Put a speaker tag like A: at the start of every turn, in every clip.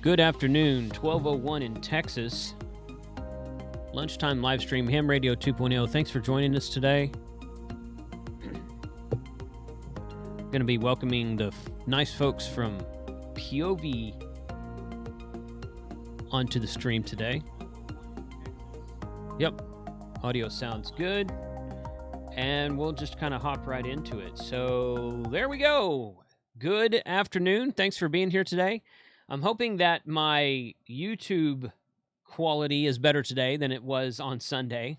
A: Good afternoon, 12:01 in Texas. Lunchtime live stream, Ham Radio 2.0. Thanks for joining us today. Going to be welcoming the nice folks from Peovi onto the stream today. Yep, audio sounds good. And we'll just kind of hop right into it. So there we go. Good afternoon. Thanks for being here today. I'm hoping that my YouTube quality is better today than it was on Sunday.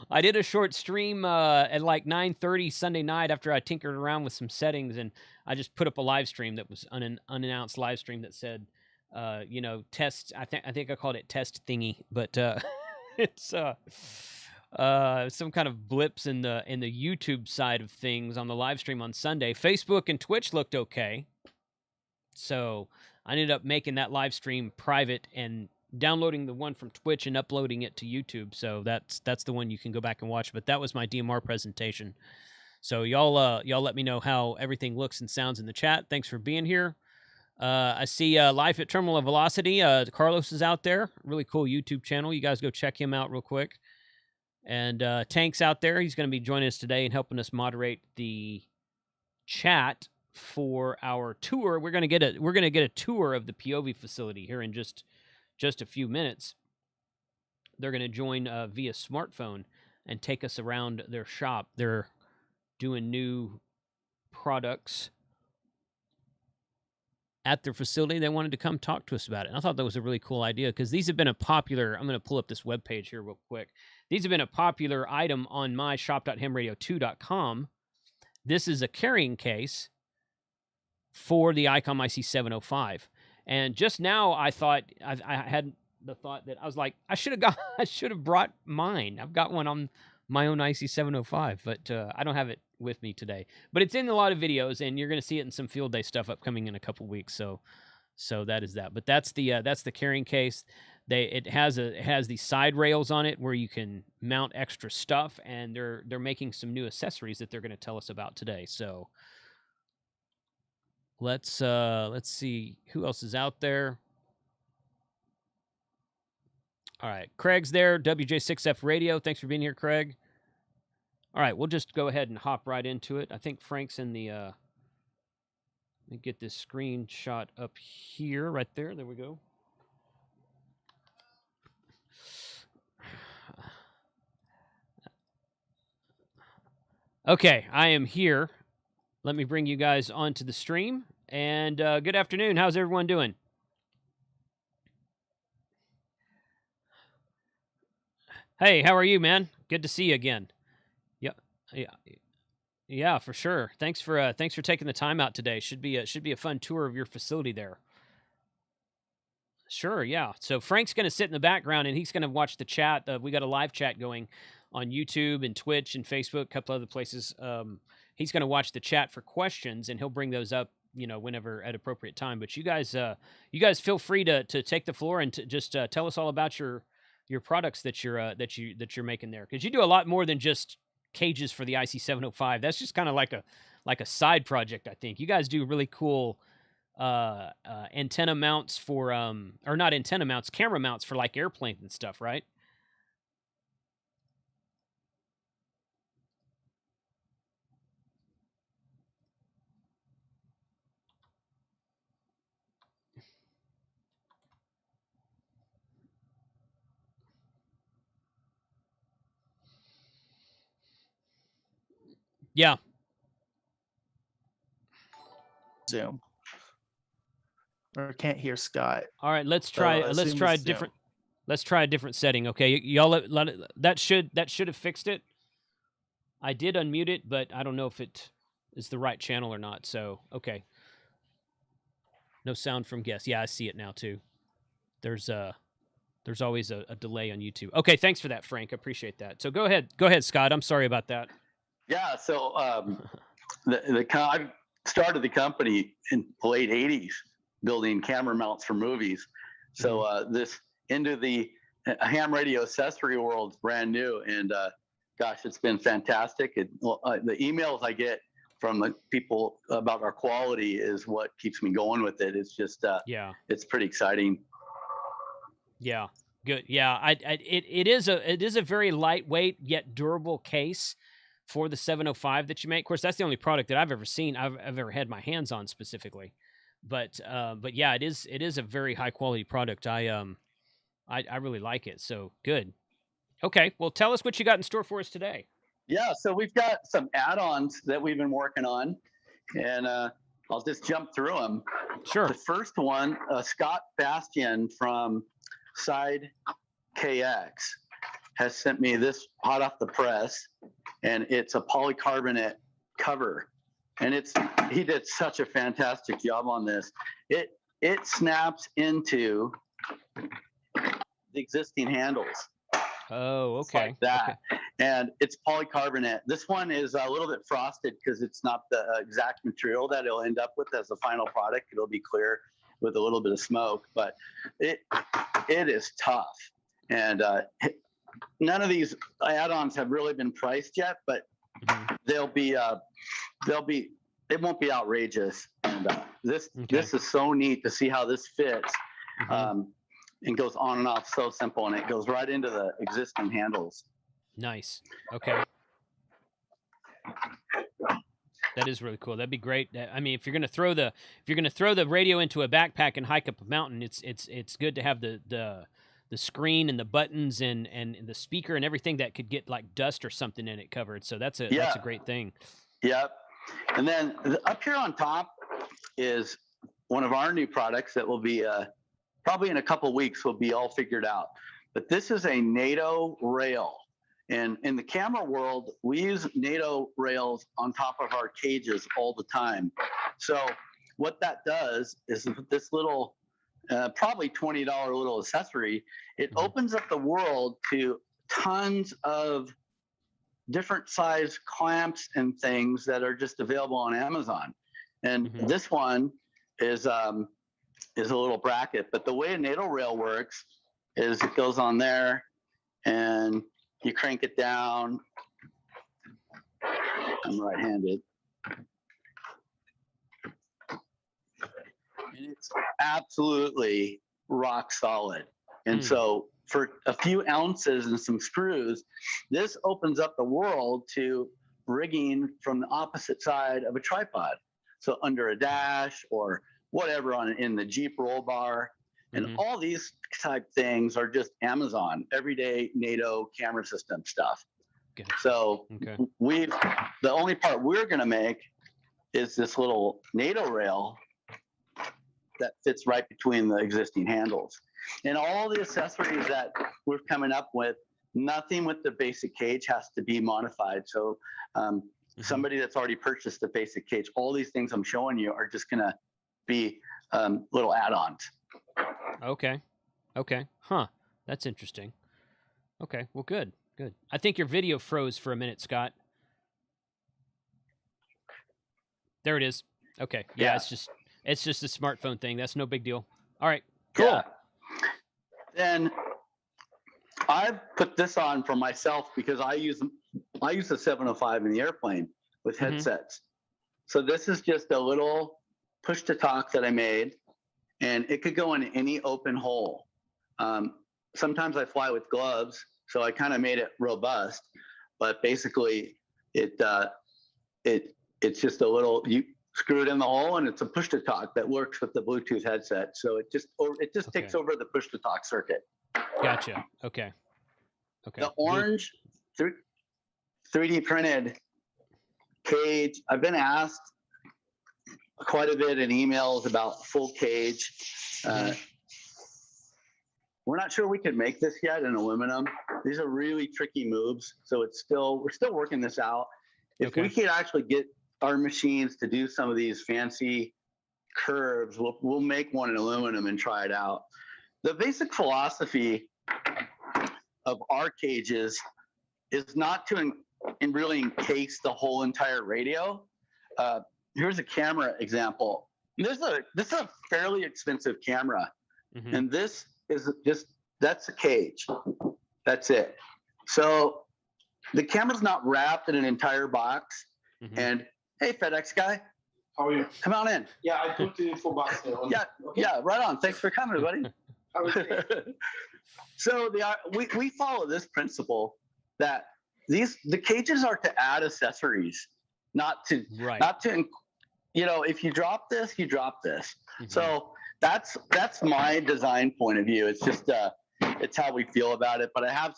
A: I did a short stream at like 9:30 Sunday night after I tinkered around with some settings, and I just put up a live stream that was an unannounced live stream that said, test. I think I called it test thingy, but it's some kind of blips in the YouTube side of things on the live stream on Sunday. Facebook and Twitch looked okay, so I ended up making that live stream private and downloading the one from Twitch and uploading it to YouTube. So that's the one you can go back and watch. But that was my DMR presentation. So y'all let me know how everything looks and sounds in the chat. Thanks for being here. I see Life at Terminal Velocity. Carlos is out there. Really cool YouTube channel. You guys go check him out real quick. And Tank's out there. He's going to be joining us today and helping us moderate the chat for our tour. We're going to get a tour of the Peovi facility here in just a few minutes. They're going to join via smartphone and take us around their shop. They're doing new products at their facility. They wanted to come talk to us about it. And I thought that was a really cool idea because these have been a popular, I'm going to pull up this webpage here real quick. These have been a popular item on my shop.hamradio2.com. This is a carrying case for the Icom IC-705. And just now I thought, I had the thought that I was like, I should have brought mine. I've got one on my own IC-705, but I don't have it with me today. But it's in a lot of videos, and you're going to see it in some field day stuff upcoming in a couple weeks. So that is that. But that's the carrying case. It has these side rails on it where you can mount extra stuff, and they're making some new accessories that they're going to tell us about today. So let's see who else is out there. All right, Craig's there, WJ6F Radio. Thanks for being here, Craig. All right, we'll just go ahead and hop right into it. I think Frank's in the, let me get this screenshot up here, right there. There we go. Okay, I am here. Let me bring you guys onto the stream. And good afternoon. How's everyone doing? Hey, how are you, man? Good to see you again. Yeah, for sure. Thanks for taking the time out today. Should be a fun tour of your facility there. Sure, yeah. So Frank's going to sit in the background and he's going to watch the chat. We got a live chat going on YouTube and Twitch and Facebook, a couple other places. He's going to watch the chat for questions and he'll bring those up, whenever at appropriate time. But you guys feel free to take the floor and to just tell us all about your products that you're making there, because you do a lot more than just cages for the IC-705. That's just kind of like a side project. I think you guys do really cool antenna mounts for or not antenna mounts, camera mounts for like airplanes and stuff, right? Yeah.
B: Zoom. Or can't hear Scott.
A: All right, let's try a different setting. Okay, y'all that should have fixed it. I did unmute it, but I don't know if it is the right channel or not. So, okay. No sound from guests. Yeah, I see it now too. There's always a delay on YouTube. Okay, thanks for that, Frank. I appreciate that. So go ahead, Scott. I'm sorry about that.
C: Yeah, so I started the company in the late 80s building camera mounts for movies. So this into the ham radio accessory world, brand new. And gosh, it's been fantastic. The emails I get from the people about our quality is what keeps me going with it. It's just, it's pretty exciting.
A: Yeah. Good. Yeah. It is a very lightweight yet durable case for the 705 that you make. Of course, that's the only product that I've ever seen, I've ever had my hands on specifically. But yeah, it is a very high quality product. I really like it. So good. Okay. Well, tell us what you got in store for us today.
C: Yeah. So we've got some add-ons that we've been working on, and I'll just jump through them.
A: Sure.
C: The first one, Scott Bastian from Side KX has sent me this hot off the press, and it's a polycarbonate cover, and he did such a fantastic job on this. It snaps into the existing handles.
A: Oh, okay.
C: Like that.
A: Okay.
C: And it's polycarbonate. This one is a little bit frosted because it's not the exact material that it'll end up with as the final product. It'll be clear with a little bit of smoke, but it is tough. And none of these add-ons have really been priced yet, but it won't be outrageous. And this is so neat to see how this fits. And goes on and off so simple, and it goes right into the existing handles.
A: Nice. Okay. That is really cool. That'd be great. I mean, if you're gonna throw the radio into a backpack and hike up a mountain, it's good to have the screen and the buttons and the speaker and everything that could get like dust or something in it covered. So that's a great thing.
C: Yep. And then up here on top is one of our new products that will be probably in a couple of weeks will be all figured out. But this is a Nato Rail. And in the camera world, we use Nato Rails on top of our cages all the time. So what that does is this little, probably $20 little accessory, it opens up the world to tons of different size clamps and things that are just available on Amazon. And this one is a little bracket, but the way a Nato Rail works is it goes on there and you crank it down. I'm right-handed. And it's absolutely rock solid. And so for a few ounces and some screws, this opens up the world to rigging from the opposite side of a tripod. So under a dash or whatever in the Jeep roll bar. And all these type things are just Amazon, everyday NATO camera system stuff. Okay. So the only part we're going to make is this little Nato Rail that fits right between the existing handles. And all the accessories that we're coming up with, nothing with the basic cage has to be modified. So somebody that's already purchased the basic cage, all these things I'm showing you are just going to be little add-ons.
A: Okay. Huh. That's interesting. Okay. Well, good. I think your video froze for a minute, Scott. There it is. Okay. Yeah. It's just a smartphone thing. That's no big deal. All right. Cool.
C: Yeah. Then I've put this on for myself because I use the 705 in the airplane with headsets. So this is just a little push to talk that I made, and it could go in any open hole. Sometimes I fly with gloves, so I kind of made it robust, but basically it's just a little, you screw it in the hole and it's a push to talk that works with the Bluetooth headset. So it just takes over the push to talk circuit.
A: Gotcha. Okay.
C: The orange 3D printed cage, I've been asked quite a bit in emails about full cage. We're not sure we could make this yet in aluminum. These are really tricky moves, so we're still working this out. If we could actually get our machines to do some of these fancy curves, we'll make one in aluminum and try it out. The basic philosophy of our cages is not to really encase the whole entire radio. Here's a camera example. This is a fairly expensive camera, and this is that's a cage. That's it. So the camera's not wrapped in an entire box, and Hey, FedEx guy,
D: How are you?
C: come on in.
D: Yeah, I put the info box there.
C: Yeah,
D: Okay.
C: yeah, right on. Thanks for coming, buddy.
D: Have a good day.
C: So we follow this principle that the cages are to add accessories, not to
A: Right.
C: if you drop this, you drop this.
A: Mhm.
C: So that's my design point of view. It's just it's how we feel about it. But I've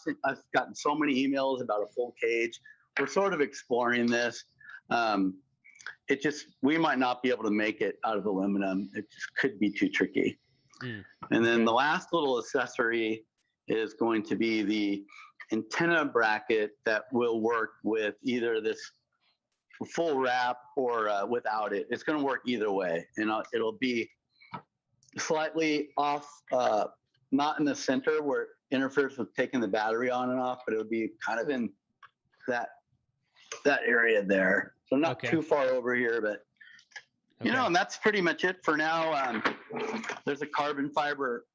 C: gotten so many emails about a full cage. We're sort of exploring this. We might not be able to make it out of aluminum. It just could be too tricky. And then the last little accessory is going to be the antenna bracket that will work with either this full wrap or without it. It's going to work either way, and it'll be slightly off, not in the center where it interferes with taking the battery on and off, but it'll be kind of in that area there. So not too far over here, but and that's pretty much it for now. There's a carbon fiber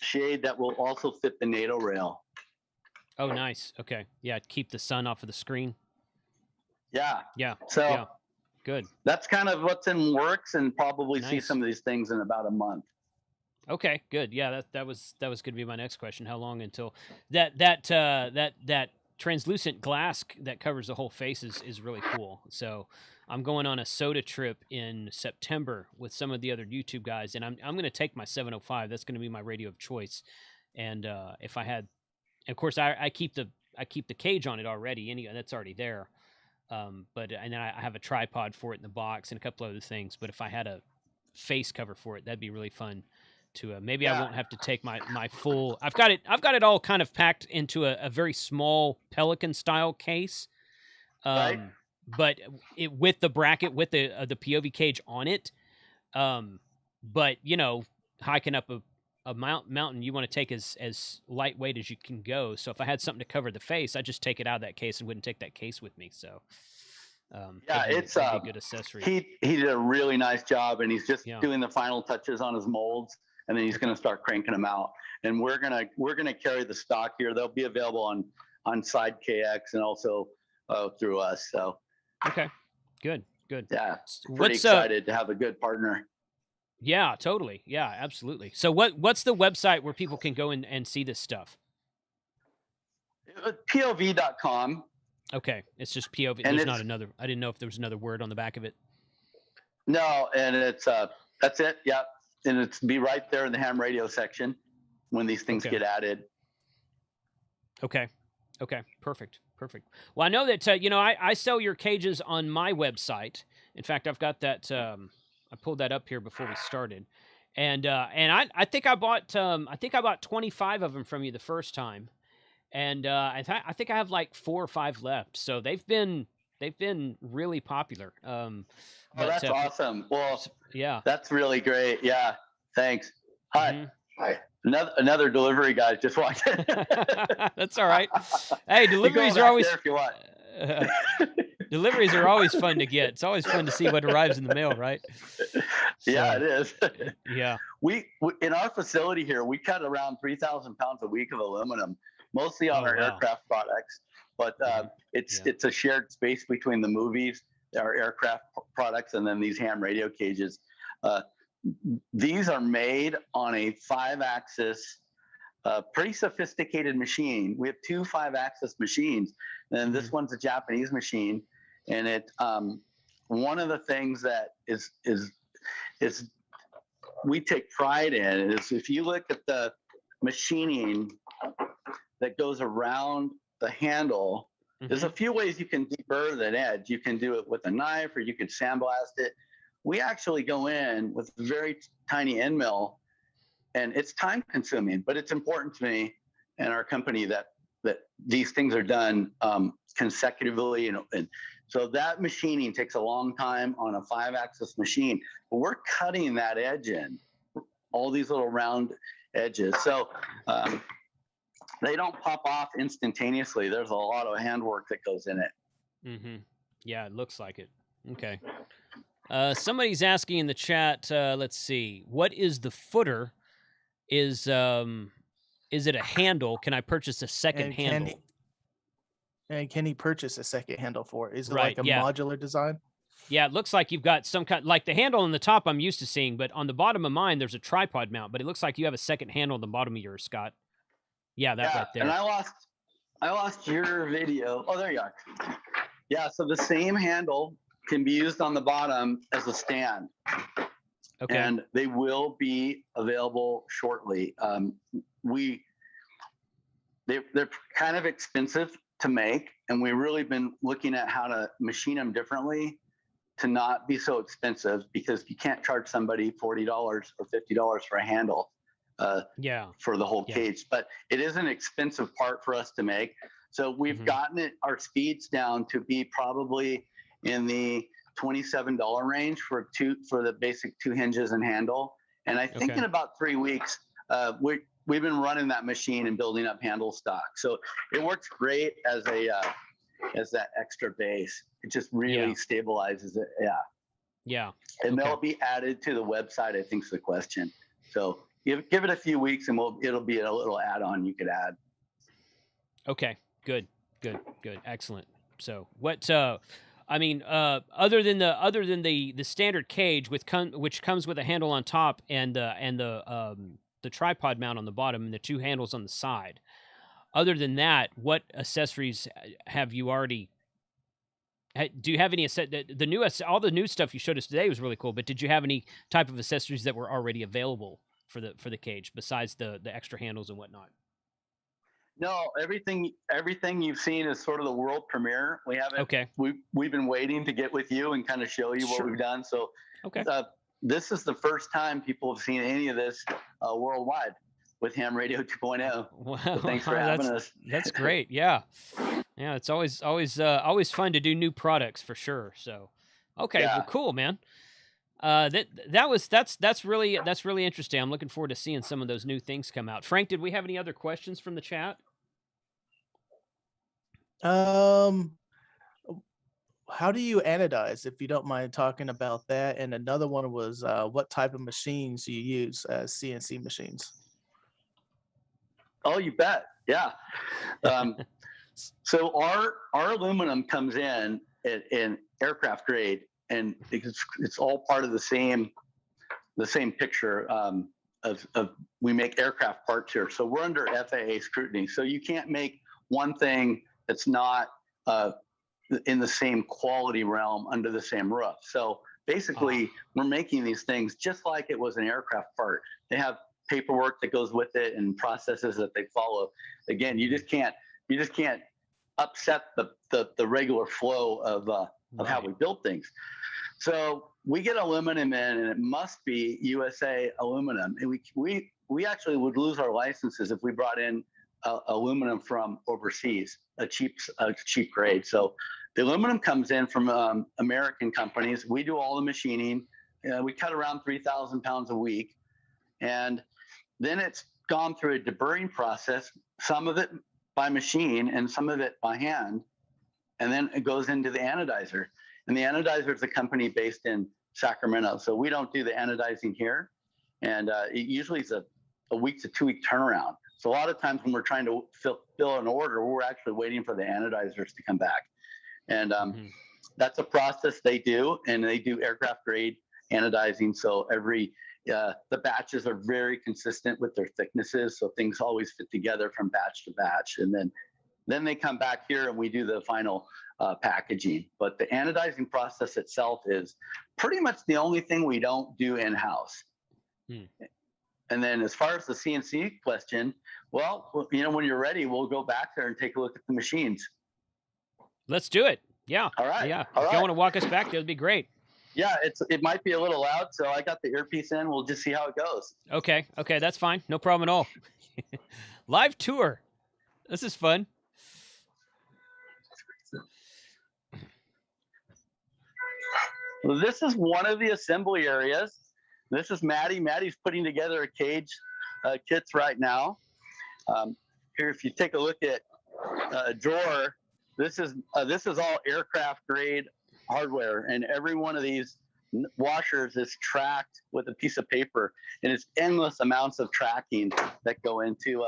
C: shade that will also fit the Nato Rail.
A: Oh, nice. Okay. Yeah, keep the sun off of the screen.
C: Yeah.
A: Yeah.
C: So
A: yeah. Good.
C: That's kind of what's in works, and probably see
A: Nice.
C: some of these things in about a month.
A: Okay, good. Yeah, that was going to be my next question. How long until that translucent glass that covers the whole face is really cool. So I'm going on a soda trip in September with some of the other YouTube guys, and I'm going to take my 705. That's going to be my radio of choice. And if I had, of course, I keep the cage on it already. That's already there. And then I have a tripod for it in the box and a couple other things. But if I had a face cover for it, that'd be really fun. To maybe I won't have to take my full. I've got it all kind of packed into a very small Pelican style case,
C: Right.
A: but with the bracket with the Peovi cage on it. But hiking up a mountain, you want to take as lightweight as you can go. So if I had something to cover the face, I'd just take it out of that case and wouldn't take that case with me. So
C: it's
A: be a good accessory.
C: He did a really nice job, and he's just doing the final touches on his molds, and then he's going to start cranking them out. And we're gonna carry the stock here. They'll be available on Side KX and also through us. So
A: okay, good.
C: Yeah, pretty excited to have a good partner.
A: Yeah, totally. Yeah, absolutely. So what's the website where people can go and see this stuff?
C: Peovi.com.
A: Okay, it's just Peovi.
C: And
A: there's not another. I didn't know if there was another word on the back of it.
C: No, and it's that's it. Yeah, and it's be right there in the ham radio section when these things get added.
A: Okay. Perfect. Well, I know that I sell your cages on my website. In fact, I've got that. I pulled that up here before we started, and I think I bought 25 of them from you the first time, and I think I have like 4 or 5 left. So they've been really popular.
C: That's awesome. Well,
A: yeah,
C: that's really great. Yeah, thanks. Hi.
A: Mm-hmm.
C: Hi. Another delivery guy just walked in.
A: That's all right. Hey, deliveries are always
C: if you want.
A: Deliveries are always fun to get. It's always fun to see what arrives in the mail, right?
C: Yeah, it is.
A: Yeah.
C: We in our facility here, we cut around 3,000 pounds a week of aluminum, mostly on our aircraft products. But it's a shared space between the movies, our aircraft products, and then these ham radio cages. These are made on a 5-axis, pretty sophisticated machine. We have 2 5-axis machines, and this one's a Japanese machine. And it one of the things that is we take pride in is if you look at the machining that goes around the handle, there's a few ways you can deburr that edge. You can do it with a knife, or you can sandblast it. We actually go in with a very tiny end mill, and it's time consuming, but it's important to me and our company that these things are done consecutively. And so that machining takes a long time on a 5-axis machine, but we're cutting that edge in, all these little round edges. So they don't pop off instantaneously. There's a lot of handwork that goes in it.
A: Yeah, it looks like it. Okay. Somebody's asking in the chat, let's see, what is the footer? Is it a handle? Can I purchase a second handle?
B: And can he purchase a second handle for it? Is it
A: Right,
B: like a
A: yeah.
B: modular design?
A: Yeah, it looks like you've got some kind, like the handle on the top I'm used to seeing, but on the bottom of mine, there's a tripod mount, but it looks like you have a second handle on the bottom of yours, Scott. Yeah, that right there.
C: And I lost your video. Oh, there you are. Yeah, so the same handle can be used on the bottom as a stand.
A: Okay.
C: And they will be available shortly. They're kind of expensive to make, and we've really been looking at how to machine them differently to not be so expensive, because you can't charge somebody $40 or $50 for a handle for the whole cage. But it is an expensive part for us to make. So we've gotten our speeds down to be probably in the $27 range for the basic 2 hinges and handle. And I think in about 3 weeks, we've been running that machine and building up handle stock. So it works great as that extra base. It just really stabilizes it. Yeah. And they'll be added to the website, I think is the question. So give it a few weeks and it'll be a little add-on you could add.
A: Okay, good. Excellent. So what, I mean, other than the standard cage which comes with a handle on top and the tripod mount on the bottom and the 2 handles on the side, other than that, what accessories have you already? Do you have any all the new stuff you showed us today was really cool, but did you have any type of accessories that were already available for the cage besides the extra handles and whatnot?
C: No, everything you've seen is sort of the world premiere. We haven't.
A: Okay.
C: We've been waiting to get with you and kind of show you what we've done. So this is the first time people have seen any of this worldwide with Ham Radio 2.0.
A: Wow.
C: So thanks for having us.
A: That's great. Yeah. Yeah, it's always fun to do new products for sure. So, okay, well, cool, man. That's really interesting. I'm looking forward to seeing some of those new things come out. Frank, did we have any other questions from the chat?
B: How do you anodize, if you don't mind talking about that? And another one was what type of machines you use as CNC machines?
C: Oh, you bet. Yeah. So our aluminum comes in aircraft grade, and it's all part of the same picture of we make aircraft parts here. So we're under FAA scrutiny. So you can't make one thing that's not in the same quality realm under the same roof. So basically, we're making these things just like it was an aircraft part. They have paperwork that goes with it and processes that they follow. Again, you just can't upset the regular flow of how we build things. So we get aluminum in, and it must be USA aluminum. And we actually would lose our licenses if we brought in aluminum from overseas, a cheap grade. So the aluminum comes in from American companies. We do all the machining. We cut around 3,000 pounds a week, and then it's gone through a deburring process. Some of it by machine and some of it by hand, and then it goes into the anodizer. And the anodizer is a company based in Sacramento, so we don't do the anodizing here, and it usually is a week to 2 week turnaround. So a lot of times when we're trying to fill an order, we're actually waiting for the anodizers to come back, and that's a process they do, and they do aircraft grade anodizing. So the batches are very consistent with their thicknesses, so things always fit together from batch to batch. And then they come back here and we do the final packaging. But the anodizing process itself is pretty much the only thing we don't do in-house. And then as far as the CNC question, well, when you're ready, we'll go back there and take a look at the machines.
A: Let's do it. Yeah.
C: All right.
A: Yeah. If you want to walk us back, that would be great.
C: Yeah, it might be a little loud, so I got the earpiece in. We'll just see how it goes.
A: Okay, that's fine. No problem at all. Live tour. This is fun.
C: Well, this is one of the assembly areas. This is Maddie. Maddie's putting together a cage kits right now. Here, if you take a look at a drawer, this is all aircraft grade hardware, and every one of these washers is tracked with a piece of paper, and it's endless amounts of tracking that go into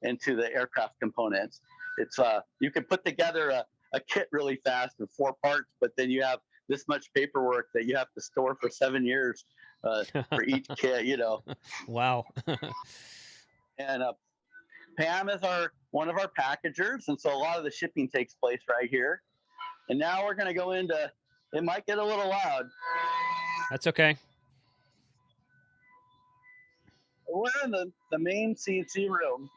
C: the aircraft components. It's you can put together a kit really fast with 4 parts, but then you have this much paperwork that you have to store for 7 years for each kit, you know.
A: Wow.
C: And Pam is one of our packagers, and so a lot of the shipping takes place right here. And now we're going to go into, it might get a little loud.
A: That's okay.
C: We're in the main CNC room.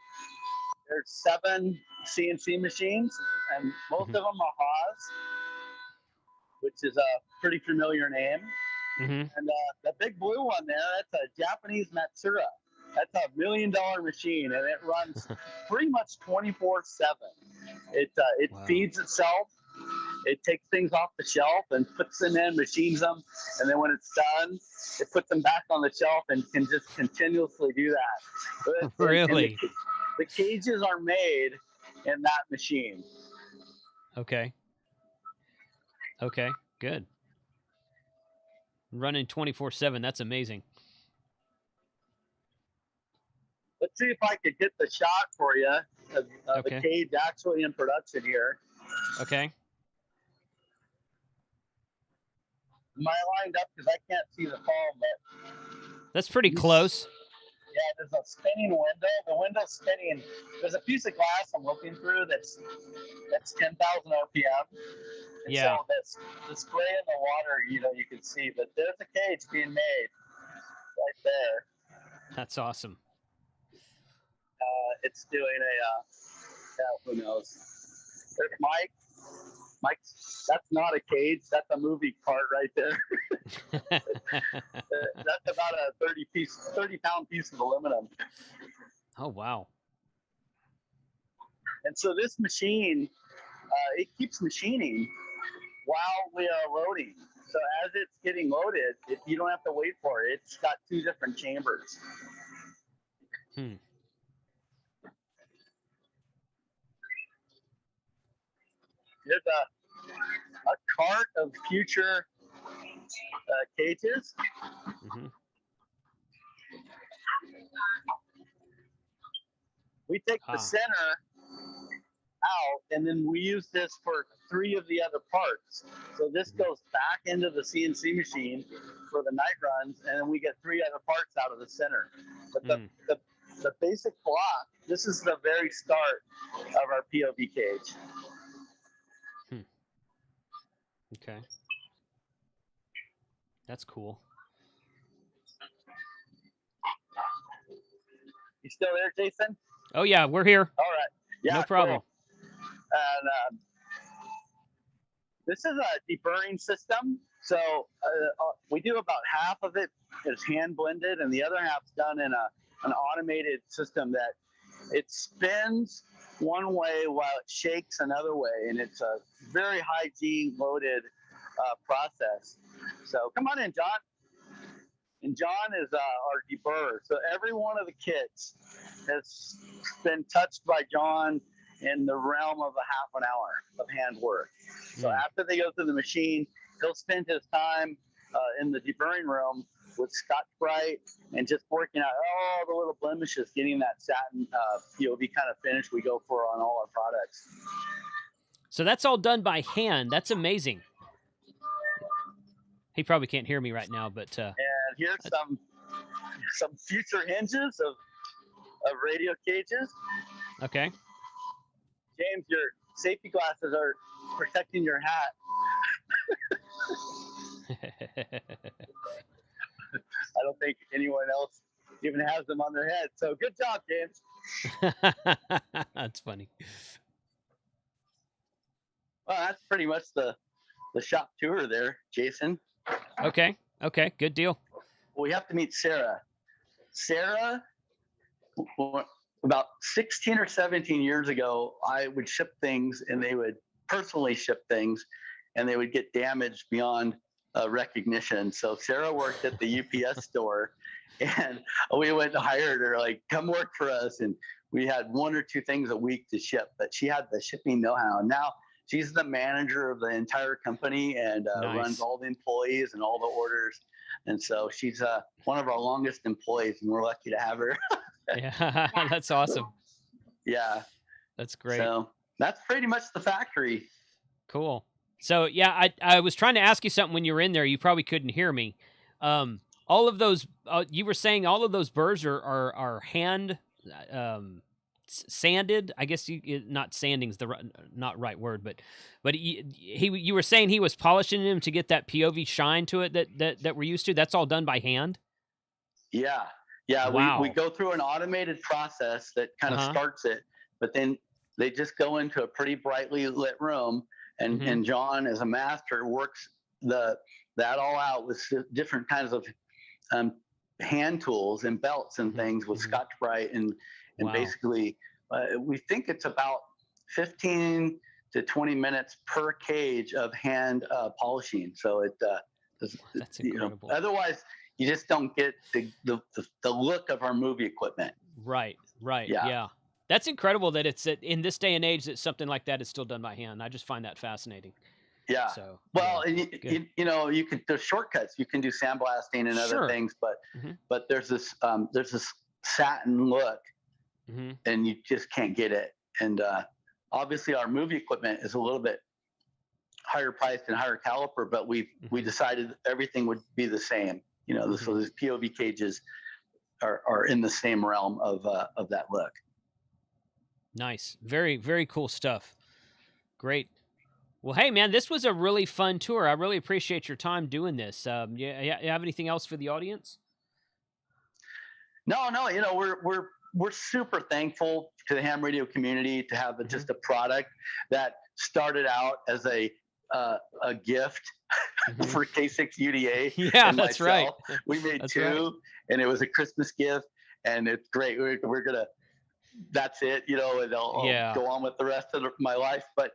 C: There's 7 CNC machines, and most of them are Haas, which is a pretty familiar name.
A: Mm-hmm.
C: And the big blue one there, that's a Japanese Matsura. That's $1 million machine, and it runs pretty much 24/7. It
A: Wow.
C: feeds itself. It takes things off the shelf and puts them in, machines them, and then when it's done, it puts them back on the shelf and can just continuously do that.
A: Really?
C: And the cages are made in that machine.
A: Okay. Okay. Good. Running 24/7. That's amazing.
C: Let's see if I could get the shot for you of
A: Okay.
C: the cage actually in production here.
A: Okay.
C: Am I lined up? Because I can't see the phone, but
A: That's pretty close.
C: yeah, there's a spinning window. The window's spinning. There's a piece of glass I'm looking through that's 10,000 RPM. And
A: Yeah.
C: so the spray in the water, you know, you can see, but there's a cage being made right there.
A: That's awesome.
C: It's doing who knows? There's Mike. Mike's, that's not a cage. That's a movie part right there. That's about a 30-pound piece of aluminum.
A: Oh, wow.
C: And so this machine, it keeps machining while we are loading. So as it's getting loaded, you don't have to wait for it. It's got 2 different chambers. There's a cart of future cages.
A: Mm-hmm.
C: We take the center out, and then we use this for 3 of the other parts. So this goes back into the CNC machine for the night runs, and then we get 3 other parts out of the center. But the basic block, this is the very start of our Peovi cage.
A: Okay. That's cool.
C: You still there, Jason?
A: Oh, yeah, we're here.
C: All right. Yeah,
A: no problem.
C: Cool. And this is a deburring system. So we do about half of it is hand blended, and the other half's done in an automated system that it spins one way while it shakes another way, and it's a very high G loaded process. So come on in, John. And John is our deburrer. So every one of the kits has been touched by John in the realm of a half an hour of hand work. So after they go through the machine, he'll spend his time in the deburring room with Scotch-Brite and just working out all the little blemishes, getting that satin Peovi kind of finish we go for on all our products.
A: So that's all done by hand. That's amazing. He probably can't hear me right now, but
C: and here's some future hinges of radio cages.
A: Okay.
C: James, your safety glasses are protecting your hat. I don't think anyone else even has them on their head. So good job, James.
A: That's funny.
C: Well, that's pretty much the shop tour there, Jason.
A: Okay. Okay. Good deal.
C: We have to meet Sarah. Sarah, about 16 or 17 years ago, I would ship things, and they would personally ship things, and they would get damaged beyond recognition. So Sarah worked at the UPS store, and we went and hired her, like, come work for us. And we had 1 or 2 things a week to ship, but she had the shipping know-how. And now she's the manager of the entire company and runs all the employees and all the orders. And so she's one of our longest employees, and we're lucky to have her.
A: Yeah, that's awesome.
C: Yeah.
A: That's great.
C: So That's pretty much the factory.
A: Cool. So yeah, I was trying to ask you something when you were in there. You probably couldn't hear me. All of those you were saying all of those burrs are hand sanded. I guess not sanding's the not right word, but you were saying he was polishing them to get that Peovi shine to it that we're used to. That's all done by hand.
C: Yeah, yeah.
A: Wow.
C: We go through an automated process that kind of starts it, but then they just go into a pretty brightly lit room, and John, as a master, works that all out with different kinds of hand tools and belts and things with Scotch-Brite and
A: Wow.
C: basically we think it's about 15 to 20 minutes per cage of hand polishing. So
A: that's incredible.
C: Otherwise you just don't get the look of our movie equipment.
A: Right. Yeah. That's incredible that it's in this day and age that something like that is still done by hand. I just find that fascinating.
C: Yeah.
A: So,
C: well,
A: yeah,
C: and you could, there's shortcuts. You can do sandblasting and other things, but there's this satin look, and you just can't get it. And obviously, our movie equipment is a little bit higher priced and higher caliber, but we decided everything would be the same. So these Peovi cages are in the same realm of that look.
A: Nice. Very, very cool stuff. Great. Well, hey, man, this was a really fun tour. I really appreciate your time doing this. You have anything else for the audience?
C: No. We're super thankful to the ham radio community to have just a product that started out as a gift for K6 UDA.
A: Yeah, that's right.
C: We made two, and it was a Christmas gift, and it's great. We're gonna. That's it, and I'll go on with the rest of my life. But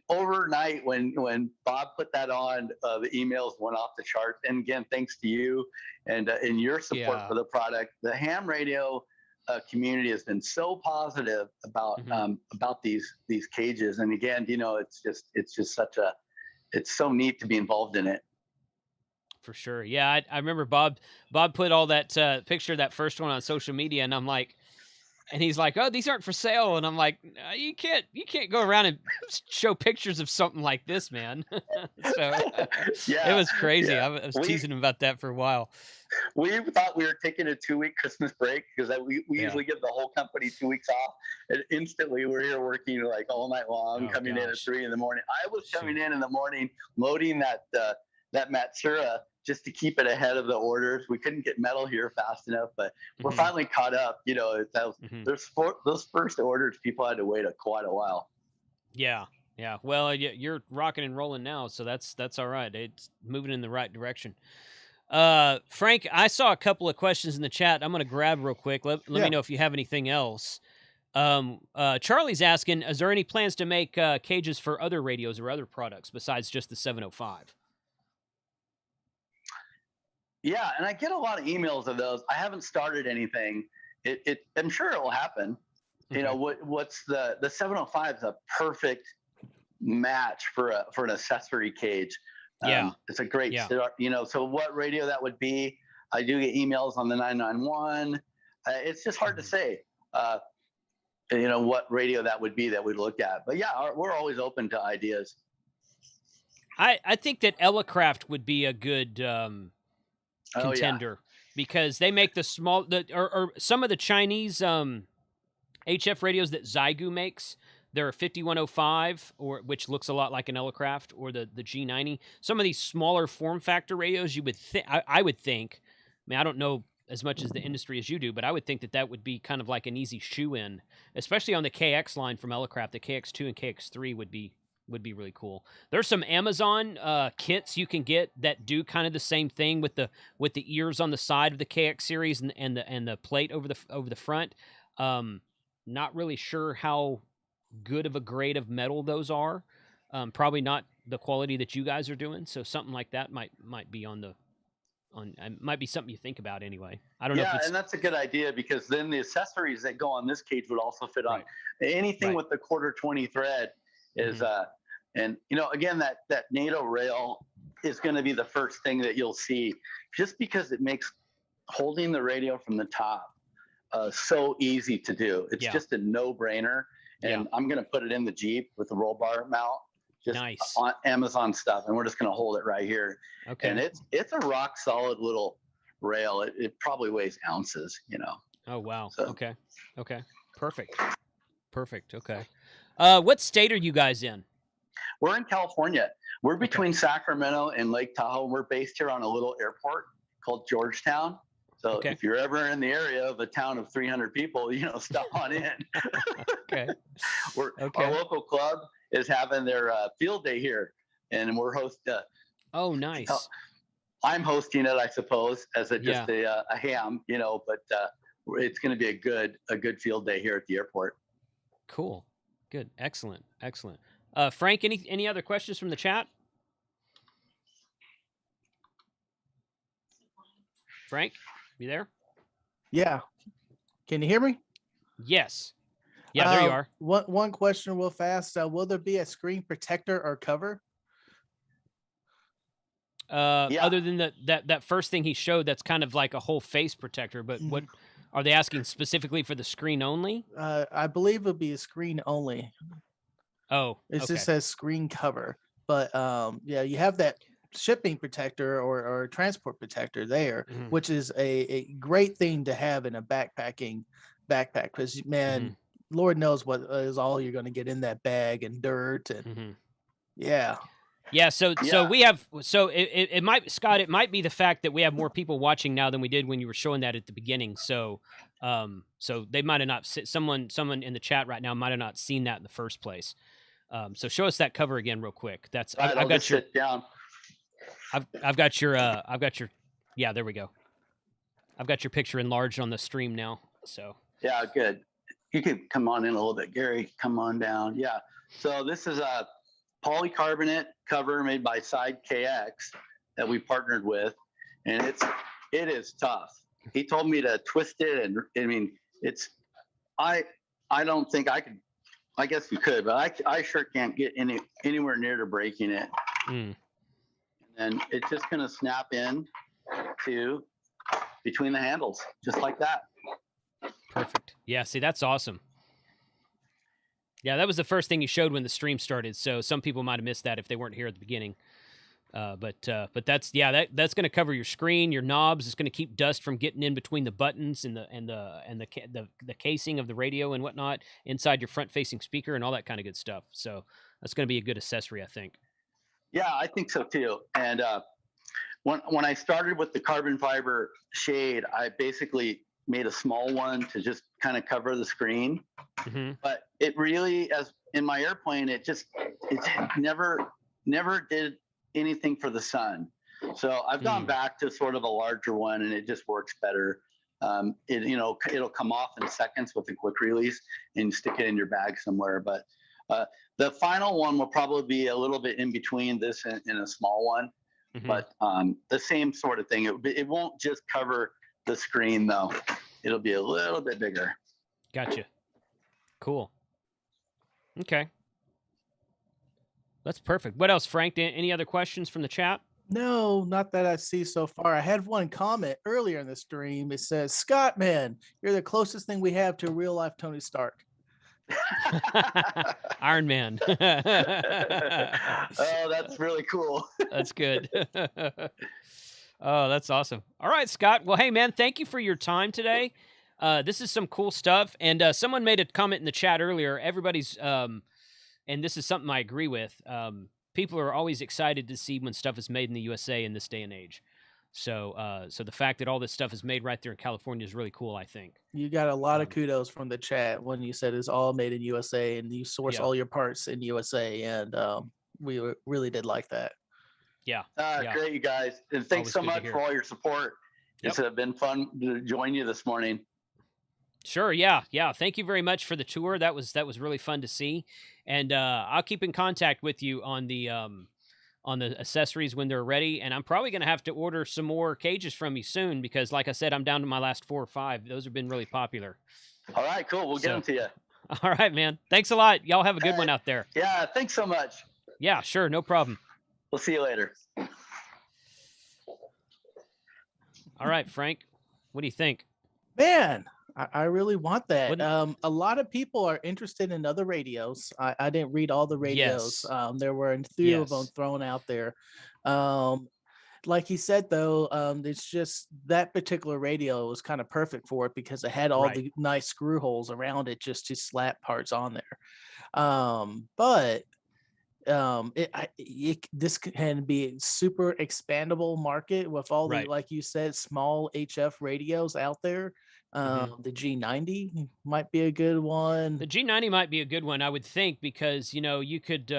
C: overnight, when Bob put that on, the emails went off the charts. And again, thanks to you and your support for the product. The ham radio community has been so positive about these cages. And again, it's just it's so neat to be involved in it.
A: For sure. Yeah, I remember Bob put all that picture of that first one on social media, and I'm like. And he's like, "Oh, these aren't for sale." And I'm like, "You can't go around and show pictures of something like this, man." So it was crazy.
C: Yeah.
A: I was teasing him about that for a while.
C: We thought we were taking a 2-week Christmas break because we usually give the whole company 2 weeks off, and instantly we're here working like all night long, coming in at 3 a.m. I was coming in the morning, loading that Matsura just to keep it ahead of the orders. We couldn't get metal here fast enough, but we're finally caught up. Those first orders, people had to wait quite a while.
A: Yeah. Well, you're rocking and rolling now, so that's all right. It's moving in the right direction. Frank, I saw a couple of questions in the chat. I'm going to grab real quick. Let me know if you have anything else. Charlie's asking, is there any plans to make cages for other radios or other products besides just the 705?
C: Yeah, and I get a lot of emails of those. I haven't started anything. I'm sure it will happen.
A: Okay.
C: What's the 705 is a perfect match for an accessory cage. It's a great start. So what radio that would be? I do get emails on the 991. It's just hard to say. What radio that would be that we'd look at. But yeah, we're always open to ideas.
A: I think that Elecraft would be a good contender because they make the small or some of the Chinese HF radios that Xiegu makes. They're a 5105, which looks a lot like an Elecraft, or the G90. Some of these smaller form factor radios, you would I would think. I mean, I don't know as much as the industry as you do, but I would think that would be kind of like an easy shoe-in, especially on the KX line from Elecraft. The KX2 and KX3 would be really cool. There's some Amazon kits you can get that do kind of the same thing with the ears on the side of the KX series and the plate over the front. Not really sure how good of a grade of metal those are. Probably not the quality that you guys are doing. So something like that might be might be something you think about anyway. I don't know.
C: Yeah, and that's a good idea because then the accessories that go on this cage would also fit on anything with the 1/4-20 thread is and again that NATO rail is going to be the first thing that you'll see just because it makes holding the radio from the top so easy to do. It's just a no-brainer. and I'm going to put it in the Jeep with the roll bar mount, just
A: Nice.
C: on Amazon stuff, and we're just going to hold it right here.
A: Okay.
C: And it's a rock solid little rail. It probably weighs ounces, you know.
A: Oh, wow.
C: So-
A: Okay. Okay. Perfect. Okay. What state are you guys in?
C: We're in California. We're between Sacramento and Lake Tahoe. We're based here on a little airport called Georgetown. So
A: Okay.
C: if you're ever in the area of a town of 300 people, you know, stop on in.
A: Okay.
C: Our
A: Okay.
C: local club is having their field day here, and we're
A: Oh, nice.
C: I'm hosting it, I suppose, as
A: Yeah.
C: a ham, you know. But it's going to be a good field day here at the airport.
A: Cool. Good. Excellent. Frank, any other questions from the chat? Frank, you there?
B: Yeah. Can you hear me?
A: Yes. Yeah, there you are.
B: One question real fast. Will there be a screen protector or cover?
C: Yeah.
A: Other than that first thing he showed, that's kind of like a whole face protector. But what are they asking specifically for the screen only?
B: I believe it'll be a screen only.
A: Oh,
B: It
A: okay.
B: just says screen cover. But yeah, you have that shipping protector or transport protector there,
A: Mhm.
B: which is a great thing to have in a backpack. Because man, Lord knows what is all you're going to get in that bag and dirt and
A: Mhm.
B: yeah.
A: Yeah, so
C: Yeah.
A: we have it might, Scott, it might be the fact that we have more people watching now than we did when you were showing that at the beginning. So so they might have not someone in the chat right now might have not seen that in the first place. So show us that cover again real quick. That's
C: Right, I'll
A: I've got
C: just
A: your
C: sit down.
A: I've got your yeah, there we go. I've got your picture enlarged on the stream now. So
C: Yeah, good. You could come on in a little bit, Gary. Come on down. Yeah. So this is a polycarbonate cover made by Side KX that we partnered with, and it is tough. He told me to twist it, and I mean, I don't think I could. I guess you could, but I sure can't get anywhere near to breaking it. And it's just going to snap in to between the handles, just like that.
A: perfect. Yeah, see, that's awesome. Yeah, that was the first thing you showed when the stream started. So some people might have missed that if they weren't here at the beginning. But that's that's going to cover your screen, your knobs. It's going to keep dust from getting in between the buttons and the casing of the radio and whatnot inside your front-facing speaker and all that kind of good stuff. So that's going to be a good accessory, I think.
C: Yeah, I think so too. And when I started with the carbon fiber shade, I basically made a small one to just kind of cover the screen. But it really, as in my airplane, it never did anything for the sun. So I've gone back to sort of a larger one, and it just works better. It'll come off in seconds with a quick release and stick it in your bag somewhere. But the final one will probably be a little bit in between this and a small one, but the same sort of thing. It won't just cover the screen though. It'll be a little bit bigger.
A: Gotcha. Cool. Okay. That's perfect. What else, Frank? Any other questions from the chat?
B: No, not that I see so far. I had one comment earlier in the stream. It says, Scott, man, you're the closest thing we have to real life Tony Stark.
A: Iron Man.
C: Oh, that's really cool.
A: That's good. Oh, that's awesome. All right, Scott. Well, hey, man, thank you for your time today. This is some cool stuff. And someone made a comment in the chat earlier. Everybody's, and this is something I agree with, people are always excited to see when stuff is made in the USA in this day and age. So so the fact that all this stuff is made right there in California is really cool, I think.
B: You got a lot of kudos from the chat when you said it's all made in USA and you source all your parts in USA. And we really did like that.
A: Yeah.
C: Great, you guys. And thanks so much for all your support.
A: Yep.
C: It's been fun to join you this morning.
A: Sure. Yeah. Thank you very much for the tour. That was really fun to see. And I'll keep in contact with you on the accessories when they're ready. And I'm probably going to have to order some more cages from you soon because, like I said, I'm down to my last 4 or 5. Those have been really popular.
C: All right, cool. We'll get them to you.
A: All right, man. Thanks a lot. Y'all have a good one out there.
C: Yeah. Thanks so much.
A: Yeah, sure. No problem.
C: We'll see you later.
A: All right, Frank. What do you think?
B: Man, I really want that.
A: Wouldn't-
B: A lot of people are interested in other radios. I didn't read all the radios.
A: Yes.
B: There were a few of them
A: Yes.
B: thrown out there. Like he said, though, it's just that particular radio was kind of perfect for it because it had all
A: Right.
B: the nice screw holes around it just to slap parts on there. But this can be a super expandable market with all the,
A: Right.
B: like you said, small HF radios out there.
A: Mhm.
B: The G90 might be a good one.
A: The G90 might be a good one, I would think, because you could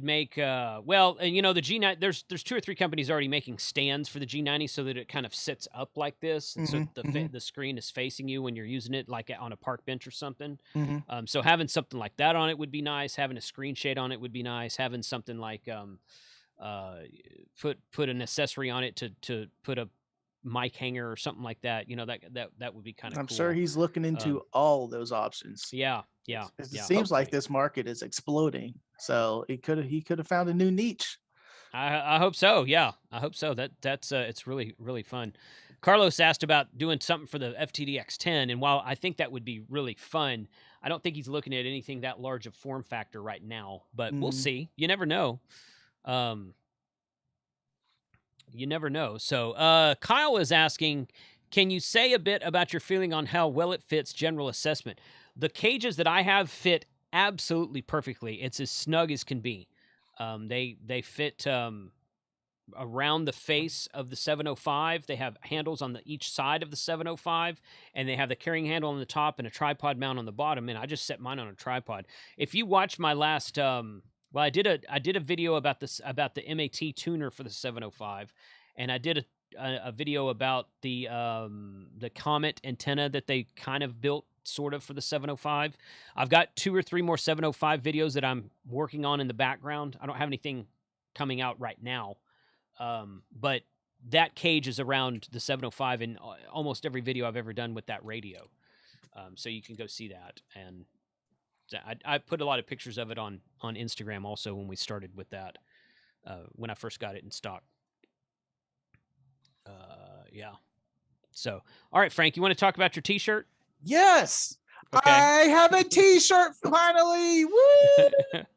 A: make well, and the G90, there's 2 or 3 companies already making stands for the G90 so that it kind of sits up like this, and so
B: Mhm, mhm,
A: the screen is facing you when you're using it, like on a park bench or something.
B: mhm.
A: So having something like that on it would be nice. Having a screen shade on it would be nice. Having something like uh, put an accessory on it to put a mic hanger or something like that. That would be kind of
B: I'm
A: cool.
B: sure he's looking into all those options.
A: Yeah.
B: It seems like
A: Hopefully.
B: this market is exploding. So he could have found a new niche.
A: I hope so. Yeah, I hope so. That's it's really really fun. Carlos asked about doing something for the FTDX10, and while I think that would be really fun, I don't think he's looking at anything that large of form factor right now. But we'll see. You never know. You never know. So Kyle is asking, can you say a bit about your feeling on how well it fits general assessment? The cages that I have fit absolutely perfectly. It's as snug as can be. They fit around the face of the 705. They have handles on each side of the 705, and they have the carrying handle on the top and a tripod mount on the bottom. And I just set mine on a tripod. If you watch my last I did a video about the MAT tuner for the 705, and I did a video about the Comet antenna that they kind of built sort of for the 705. I've got 2 or 3 more 705 videos that I'm working on in the background. I don't have anything coming out right now, but that cage is around the 705 in almost every video I've ever done with that radio. So you can go see that, and I put a lot of pictures of it on Instagram also when we started with that, when I first got it in stock. Yeah. So, all right, Frank, you want to talk about your T-shirt?
B: Yes.
A: Okay.
B: I have a T-shirt finally. Woo!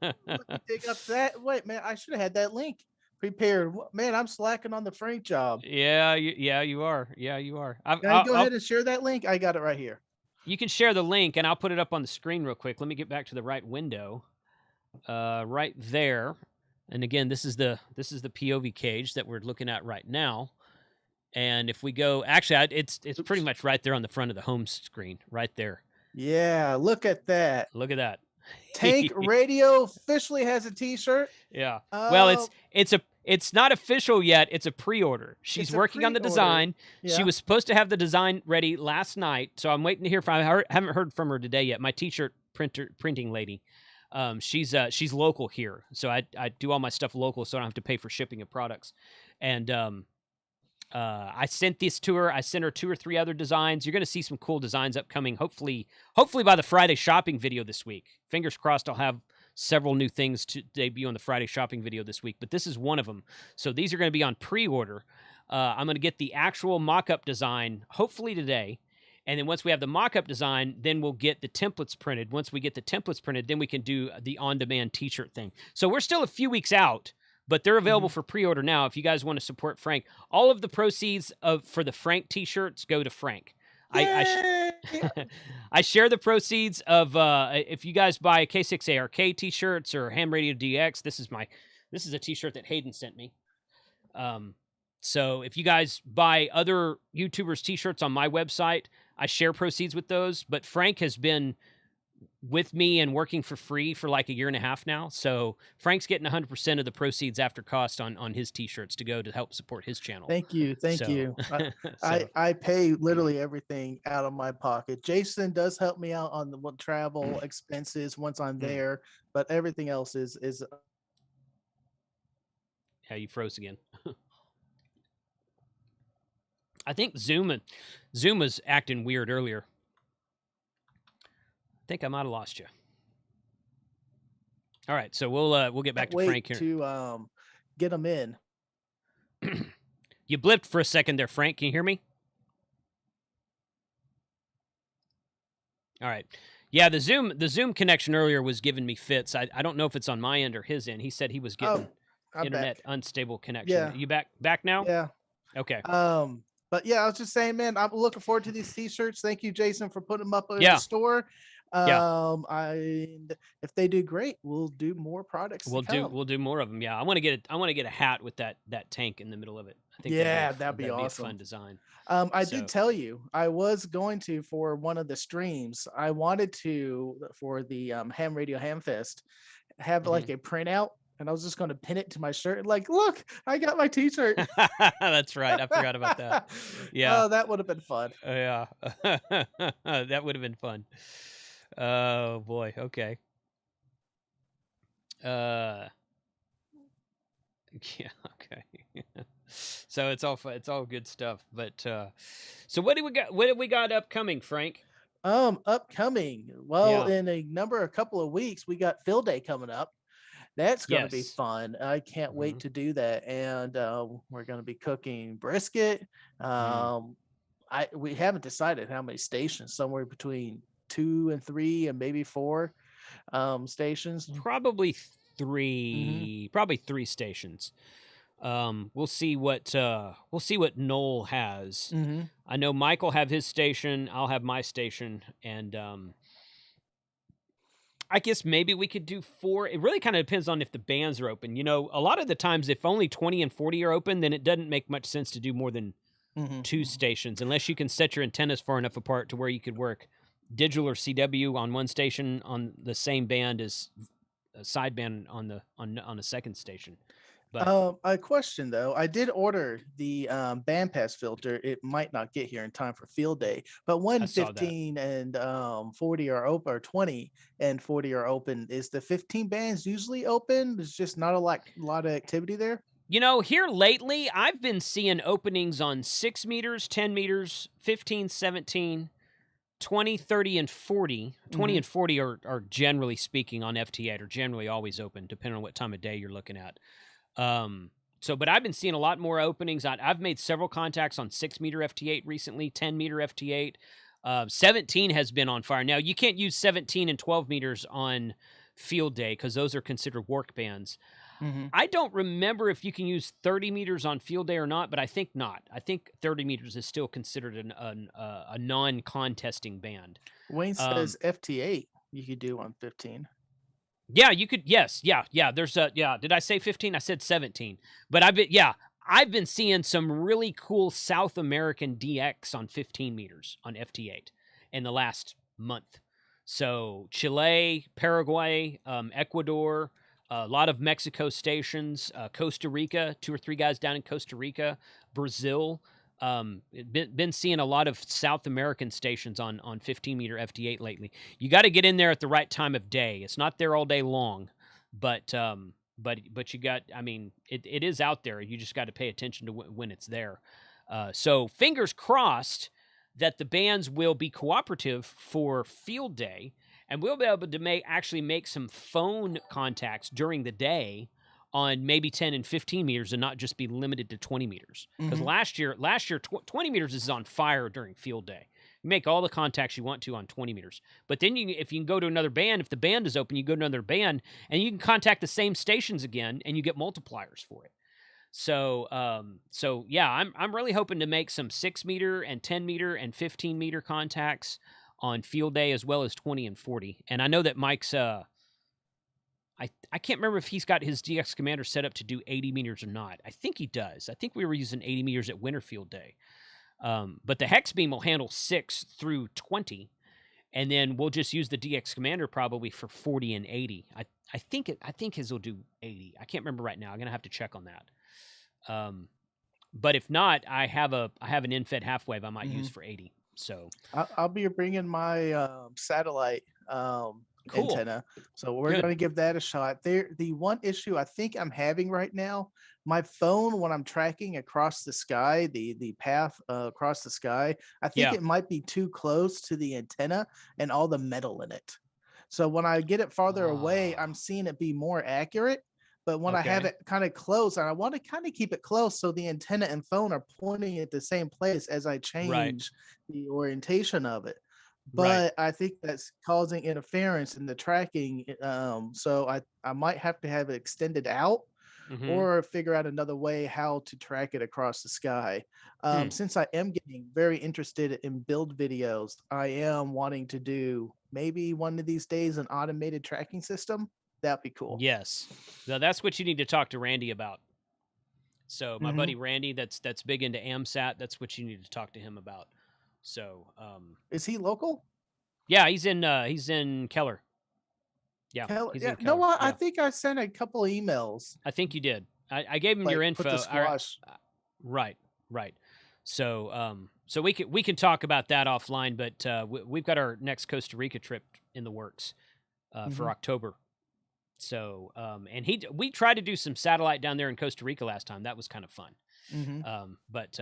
B: Let me dig up that. Wait, man, I should have had that link prepared. Man, I'm slacking on the Frank job.
A: Yeah, you are. Yeah, you are.
B: Can I go ahead and share that link? I got it right here.
A: You can share the link, and I'll put it up on the screen real quick. Let me get back to the right window. Right there. And again, this is the Peovi cage that we're looking at right now. And if we go, actually, it's pretty much right there on the front of the home screen, right there.
B: Yeah, look at that.
A: Look at that.
B: Tank Radio officially has a T-shirt.
A: Yeah. Well, it's not official yet. It's a pre-order. She's working on the design. Yeah. She was supposed to have the design ready last night, so I'm waiting to hear from her. I haven't heard from her today yet. My T-shirt printing lady. She's local here, so I do all my stuff local, so I don't have to pay for shipping of products. And I sent this to her. I sent her 2 or 3 other designs. You're going to see some cool designs upcoming. Hopefully by the Friday shopping video this week. Fingers crossed, I'll have several new things to debut on the Friday shopping video this week, but this is one of them. So these are going to be on pre-order. I'm going to get the actual mock-up design hopefully today. And then once we have the mock-up design, then we'll get the templates printed. Once we get the templates printed, then we can do the on-demand T-shirt thing. So we're still a few weeks out, but they're available for pre-order now if you guys want to support Frank. All of the proceeds for the Frank T-shirts go to Frank. I share the proceeds of if you guys buy K6ARK T-shirts or Ham Radio DX. This is a T-shirt that Hayden sent me. So if you guys buy other YouTubers T-shirts on my website, I share proceeds with those. But Frank has been with me and working for free for like a year and a half now. So Frank's getting 100% of the proceeds after cost on his T-shirts to go to help support his channel.
B: Thank you. I pay literally everything out of my pocket. Jason does help me out on the travel expenses once I'm there, but everything else is.
A: Yeah, you froze again. I think Zoom was acting weird earlier. I think I might have lost you. All right, so we'll get back to Frank here.
B: To get them in.
A: You blipped for a second there, Frank. Can you hear me? All right. Yeah, the Zoom connection earlier was giving me fits. I don't know if it's on my end or his end. He said he was getting
B: I'm
A: internet
B: back.
A: unstable connection.
B: Yeah.
A: Are you back now?
B: Yeah.
A: Okay.
B: But yeah, I was just saying, man, I'm looking forward to these t-shirts. Thank you, Jason, for putting them up in the store. And if they do great, we'll do more products.
A: We'll do more of them. Yeah, I want to get a hat with that tank in the middle of it. I think
B: that'd be awesome.
A: Be a fun design.
B: I did tell you I was going to, for one of the streams, I wanted to, for the Ham Radio Ham Fest, have like a printout, and I was just going to pin it to my shirt and like, look, I got my t-shirt.
A: That's right. I forgot about that. Yeah.
B: Oh, that would have been fun.
A: Yeah. That would have been fun. Oh boy. Okay. Yeah. Okay. So it's all good stuff. But so what do we got? What have we got upcoming, Frank?
B: Upcoming. Well, in a couple of weeks, we got Field Day coming up. That's going to be fun. I can't wait to do that. And we're going to be cooking brisket. We haven't decided how many stations. Somewhere between 2 and 3 and maybe 4 stations.
A: Probably 3. Probably 3 stations. We'll see what Noel has. I know Mike will have his station. I'll have my station, and I guess maybe we could do 4. It really kind of depends on if the bands are open. You know, a lot of the times, if only 20 and 40 are open, then it doesn't make much sense to do more than 2 stations, unless you can set your antennas far enough apart to where you could work digital or CW on one station on the same band as a sideband on a second station. But
B: a question though, I did order the bandpass filter. It might not get here in time for Field Day, but when 15 and 40 are open, or 20 and 40 are open, is the 15 bands usually open? There's just not a lot of activity there.
A: You know, here lately, I've been seeing openings on 6 meters, 10 meters, 15, 17, 20, 30, and 40. 20 and 40 are generally speaking on FT8, are generally always open, depending on what time of day you're looking at. But I've been seeing a lot more openings. I've made several contacts on 6 meter FT8 recently, 10 meter FT8. 17 has been on fire. Now, you can't use 17 and 12 meters on Field Day because those are considered work bands. I don't remember if you can use 30 meters on Field Day or not, but I think not. I think 30 meters is still considered a non-contesting band.
B: Wayne says FT8 you could do on 15.
A: Yeah, you could. Yes. Yeah. There's did I say 15? I said 17. But I've been seeing some really cool South American DX on 15 meters on FT8 in the last month. So Chile, Paraguay, Ecuador, a lot of Mexico stations, Costa Rica, 2 or 3 guys down in Costa Rica, Brazil. Been seeing a lot of South American stations on 15 meter FT8 lately. You got to get in there at the right time of day. It's not there all day long, but you got, I mean, it is out there. You just got to pay attention to when it's there. So fingers crossed that the bands will be cooperative for Field Day, and we'll be able to actually make some phone contacts during the day on maybe 10 and 15 meters and not just be limited to 20 meters. Because last year, 20 meters is on fire during Field Day. You make all the contacts you want to on 20 meters. But then if you can go to another band, if the band is open, you go to another band, and you can contact the same stations again, and you get multipliers for it. So yeah, I'm really hoping to make some 6 meter and 10 meter and 15 meter contacts on Field Day, as well as 20 and 40. And I know that Mike's, I can't remember if he's got his DX Commander set up to do 80 meters or not. I think he does. I think we were using 80 meters at Winter Field Day. But the Hex Beam will handle 6 through 20, and then we'll just use the DX Commander probably for 40 and 80. I think his will do 80. I can't remember right now. I'm gonna have to check on that. But if not, I have an infed half wave I might use for 80. So
B: I'll be bringing my satellite antenna, so we're going to give that a shot. The one issue I think I'm having right now, my phone, when I'm tracking across the sky, the path across the sky, I think it might be too close to the antenna and all the metal in it. So when I get it farther away, I'm seeing it be more accurate. But when I have it kind of close, and I want to kind of keep it close so the antenna and phone are pointing at the same place as I change the orientation of it. but I think that's causing interference in the tracking. So I might have to have it extended out or figure out another way how to track it across the sky. Since I am getting very interested in build videos, I am wanting to do maybe one of these days an automated tracking system. That'd be cool.
A: Yes. Now that's what you need to talk to Randy about. So my buddy Randy, that's big into AMSAT. That's what you need to talk to him about. So,
B: is he local?
A: Yeah, he's in Keller. Yeah,
B: Keller.
A: he's
B: Yeah.
A: in Keller.
B: No, I
A: Yeah.
B: think I sent a couple of emails.
A: I think you did. I gave him
B: Like,
A: your
B: put
A: info.
B: the squash.
A: Right. So, so we can talk about that offline. But we've got our next Costa Rica trip in the works for October. So, and we tried to do some satellite down there in Costa Rica last time. That was kind of fun. But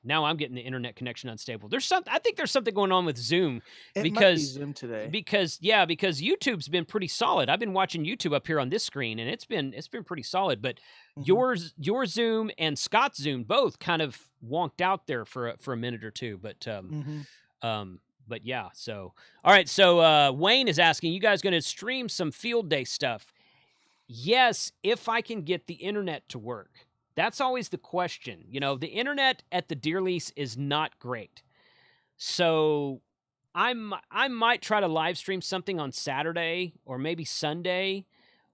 A: now I'm getting the internet connection unstable. I think there's something going on with Zoom
B: It might be Zoom today.
A: because YouTube's been pretty solid. I've been watching YouTube up here on this screen, and it's been pretty solid. But your Zoom and Scott's Zoom both kind of wonked out there for a minute or two. But yeah, so all right. So Wayne is asking, you guys going to stream some field day stuff? Yes, if I can get the internet to work. That's always the question. You know, the internet at the Deer Lease is not great. So I might try to live stream something on Saturday or maybe Sunday.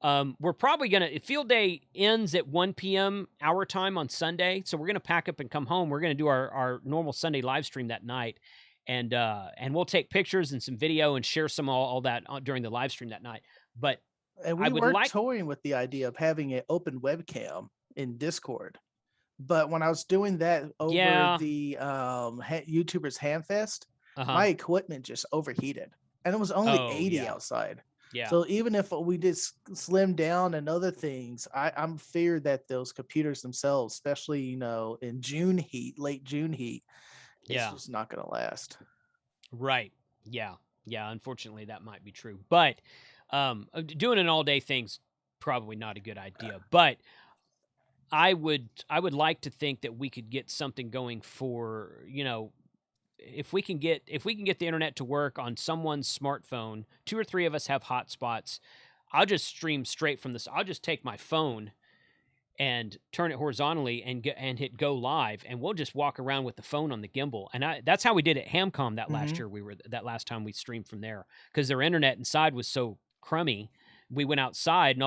A: We're probably field day ends at 1 p.m. our time on Sunday. So we're going to pack up and come home. We're going to do our normal Sunday live stream that night. And we'll take pictures and some video and share some all that during the live stream that night. But
B: and we were toying with the idea of having an open webcam in Discord. But when I was doing that over the YouTubers Hamfest, my equipment just overheated. And it was only 80 outside.
A: Yeah.
B: So even if we did slim down and other things, I'm feared that those computers themselves, especially, in June heat, late June heat, it's just not going to last.
A: Right. Yeah. Unfortunately, that might be true. But doing an all-day thing's probably not a good idea. But I would like to think that we could get something going for, if we can get the internet to work on someone's smartphone. 2 or 3 of us have hotspots. I'll just stream straight from this. I'll just take my phone and turn it horizontally and hit go live, and we'll just walk around with the phone on the gimbal. And that's how we did at Hamcom that last year. That last time we streamed from there because their internet inside was so crummy. We went outside, and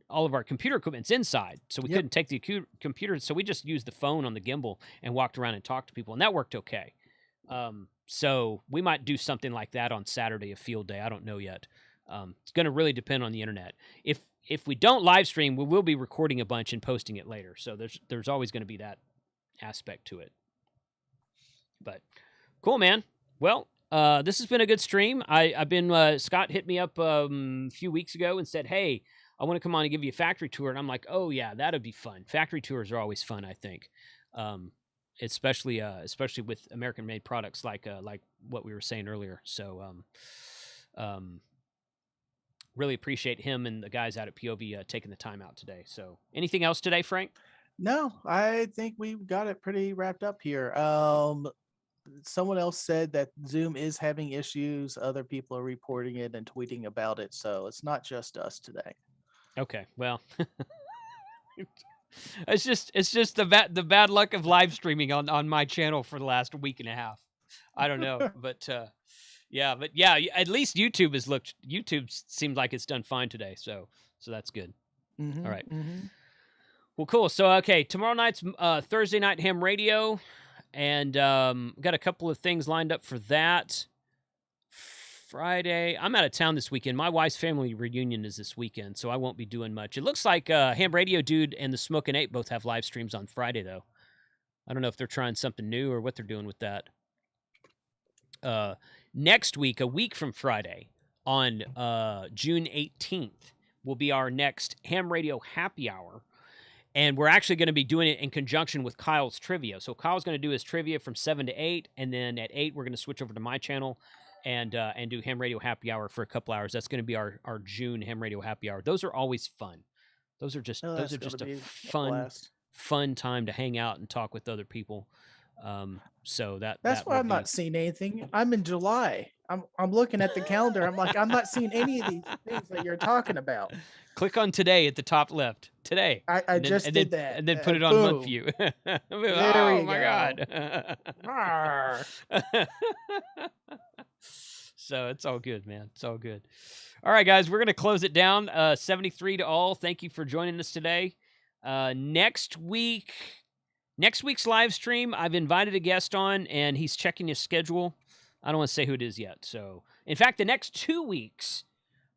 A: all of our computer equipment's inside, so we couldn't take the computer. So we just used the phone on the gimbal and walked around and talked to people, and that worked okay. So we might do something like that on Saturday, a field day. I don't know yet. It's going to really depend on the internet. If we don't live stream, we will be recording a bunch and posting it later. So there's always going to be that aspect to it. But cool, man. Well, this has been a good stream. I've been Scott hit me up a few weeks ago and said, "Hey, I want to come on and give you a factory tour." And I'm like, "Oh yeah, that'd be fun." Factory tours are always fun, I think, especially with American-made products like what we were saying earlier. So really appreciate him and the guys out at Peovi taking the time out today. So anything else today, Frank?
B: No, I think we've got it pretty wrapped up here. Someone else said that Zoom is having issues. Other people are reporting it and tweeting about it. So it's not just us today.
A: Okay. Well, it's just the bad luck of live streaming on my channel for the last week and a half. I don't know, but at least YouTube seemed like it's done fine today. So that's good. All right. Well, cool. So, okay. Tomorrow night's Thursday night ham radio. And got a couple of things lined up for that. Friday, I'm out of town this weekend. My wife's family reunion is this weekend, so I won't be doing much. It looks like Ham Radio Dude and the Smokin' Ape both have live streams on Friday, though. I don't know if they're trying something new or what they're doing with that. Next week, a week from Friday, on June 18th, will be our next Ham Radio Happy Hour. And we're actually going to be doing it in conjunction with Kyle's trivia. So Kyle's going to do his trivia from 7 to 8, and then at 8 we're going to switch over to my channel and do Ham Radio Happy Hour for a couple hours. That's going to be our June Ham Radio Happy Hour. Those are always fun. Those are just a fun time to hang out and talk with other people. So that's
B: why I'm not seeing anything. I'm in July. I'm looking at the calendar. I'm like, I'm not seeing any of these things that you're talking about.
A: Click on today at the top left. Today.
B: I just did that.
A: And then put it on
B: boom.
A: month view.
B: There
A: Oh
B: you
A: my
B: go.
A: God.
B: Arr.
A: So it's all good, man. It's all good. All right, guys, we're going to close it down. 73 to all. Thank you for joining us today. Next week's live stream, I've invited a guest on, and he's checking his schedule. I don't want to say who it is yet. So, in fact, the next 2 weeks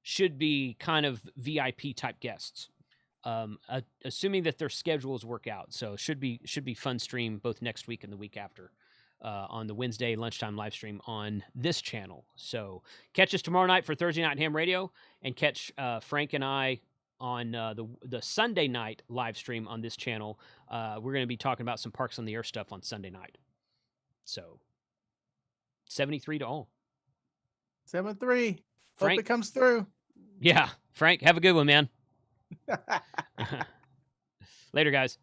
A: should be kind of VIP type guests, assuming that their schedules work out. So, should be fun stream both next week and the week after. On the Wednesday lunchtime live stream on this channel. So catch us tomorrow night for Thursday Night Ham Radio, and catch Frank and I on the Sunday night live stream on this channel. We're going to be talking about some Parks on the Air stuff on Sunday night. So 73 to all.
B: 7-3.
A: Frank,
B: Hope it comes through.
A: Yeah, Frank, have a good one, man. Later, guys.